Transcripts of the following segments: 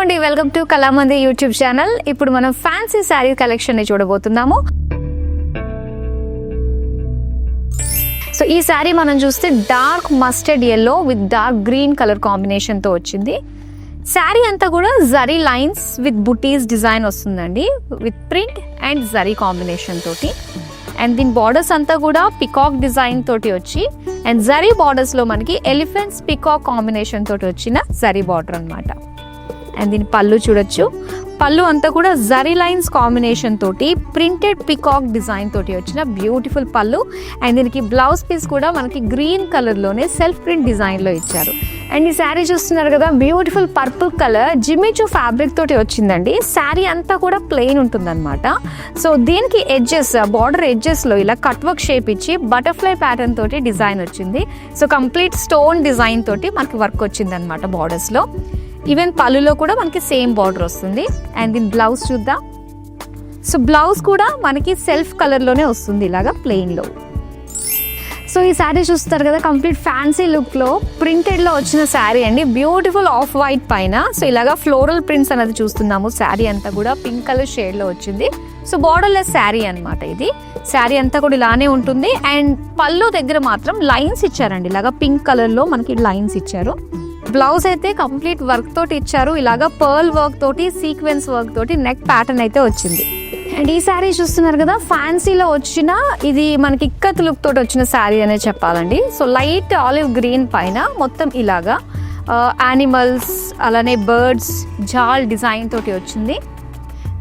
అండి, welcome to Kalamandir YouTube channel. ఇప్పుడు మనం ఫ్యాన్సీ శారీ కలెక్షన్ ని చూడబోతున్నాము. సో ఈ శారీ మనం చూస్తే dark mustard yellow with dark green colour combination తో వచ్చింది. శారీ అంతా కూడా zari lines with buttis design వస్తుందండి, with print and zari combination తోటి. అండ్ దీని బార్డర్స్ అంతా కూడా పికాక్ డిజైన్ తోటి వచ్చి అండ్ జరీ బార్డర్స్ లో మనకి ఎలిఫెంట్స్ పికాక్ కాంబినేషన్ తోటి వచ్చిన జరీ బార్డర్ అన్నమాట. అండ్ దీని పళ్ళు చూడొచ్చు, పళ్ళు అంతా కూడా జరీ లైన్స్ కాంబినేషన్ తోటి ప్రింటెడ్ పికాక్ డిజైన్ తోటి వచ్చిన బ్యూటిఫుల్ పళ్ళు. అండ్ దీనికి బ్లౌజ్ పీస్ కూడా మనకి గ్రీన్ కలర్ లోనే సెల్ఫ్ ప్రింట్ డిజైన్ లో ఇచ్చారు. అండ్ ఈ శారీ చూస్తున్నారు కదా, beautiful purple colour Jimmy Choo fabric తోటి వచ్చిందండి. శారీ అంతా కూడా ప్లెయిన్ ఉంటుందన్నమాట. సో దీనికి ఎడ్జెస్, బార్డర్ ఎడ్జెస్ లో ఇలా కట్ వర్క్ షేప్ ఇచ్చి బటర్ఫ్లై ప్యాటర్న్ తోటి డిజైన్ వచ్చింది. సో కంప్లీట్ స్టోన్ డిజైన్ తోటి మనకి వర్క్ వచ్చింది అనమాట బార్డర్స్ లో. ఈవెన్ పళ్ళులో కూడా మనకి సేమ్ బార్డర్ వస్తుంది. అండ్ దీని బ్లౌజ్ చూద్దాం. సో బ్లౌజ్ కూడా మనకి సెల్ఫ్ కలర్ లోనే వస్తుంది, ఇలాగా ప్లెయిన్ లో. సో ఈ శారీ చూస్తారు కదా, కంప్లీట్ ఫ్యాన్సీ లుక్ లో ప్రింటెడ్ లో వచ్చిన శారీ అండి. బ్యూటిఫుల్ ఆఫ్ వైట్ పైన సో ఇలాగా ఫ్లోరల్ ప్రింట్స్ అనేది చూస్తున్నాము. శారీ అంతా కూడా పింక్ కలర్ షేడ్ లో వచ్చింది. సో బార్డర్ లెస్ శారీ అనమాట ఇది. శారీ అంతా కూడా ఇలానే ఉంటుంది. అండ్ పళ్ళు దగ్గర మాత్రం లైన్స్ ఇచ్చారండి, ఇలాగా పింక్ కలర్ లో మనకి లైన్స్ ఇచ్చారు. బ్లౌజ్ అయితే కంప్లీట్ వర్క్ తోటి ఇచ్చారు, ఇలాగా పర్ల్ వర్క్ తోటి సీక్వెన్స్ వర్క్ తోటి నెక్ ప్యాటర్న్ అయితే వచ్చింది. అండ్ ఈ శారీ చూస్తున్నారు కదా, ఫ్యాన్సీలో వచ్చిన ఇది మనకి ఇక్కత్ లుక్ తోటి వచ్చిన శారీ అనే చెప్పాలండి. సో లైట్ ఆలివ్ గ్రీన్ పైన మొత్తం ఇలాగా యానిమల్స్ అలానే బర్డ్స్ జాల్ డిజైన్ తోటి వచ్చింది.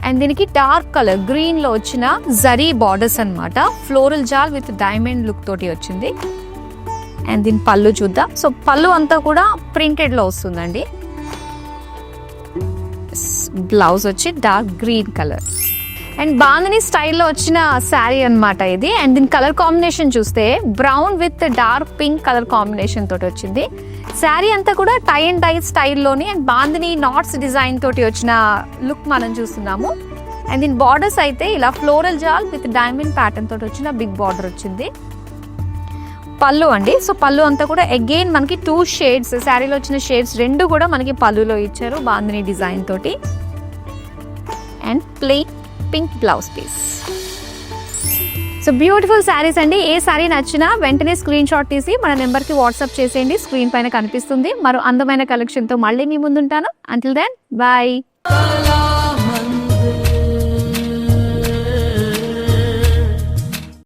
అండ్ దీనికి డార్క్ కలర్ గ్రీన్ లో వచ్చిన జరీ బార్డర్స్ అన్నమాట, ఫ్లోరల్ జాల్ విత్ డైమండ్ లుక్ తోటి వచ్చింది. అండ్ దీని పళ్ళు చూద్దాం. సో పళ్ళు అంతా కూడా ప్రింటెడ్ లో వస్తుందండి. బ్లౌజ్ వచ్చి dark green colour and bandhani స్టైల్లో వచ్చిన శారీ అనమాట ఇది. అండ్ దీని కలర్ కాంబినేషన్ చూస్తే brown with dark pink colour combination తోటి వచ్చింది. శారీ అంతా కూడా టై అండ్ డై స్టైల్లోని అండ్ బాందిని నాట్స్ డిజైన్ తోటి వచ్చిన లుక్ మనం చూస్తున్నాము. అండ్ దీని బార్డర్స్ అయితే ఇలా ఫ్లోరల్ జాల్ విత్ డైమండ్ ప్యాటర్న్ తోటి వచ్చిన బిగ్ బార్డర్ వచ్చింది. పళ్ళు అండి. సో పళ్ళు అంతా కూడా అగైన్ మనకి 2 షేడ్స్, శారీలో వచ్చిన షేడ్స్ 2 కూడా మనకి పళ్ళులో ఇచ్చారు బాందిని డిజైన్ తోటి. And plain pink blouse piece. So beautiful sarees అండి. ఏ శారీ నచ్చినా వెంటనే స్క్రీన్ షాట్ తీసి మన నెంబర్కి వాట్సాప్ చేసేయండి, స్క్రీన్ పైన కనిపిస్తుంది. మరో అందమైన కలెక్షన్తో మళ్ళీ మీ ముందుంటాను. Until then bye.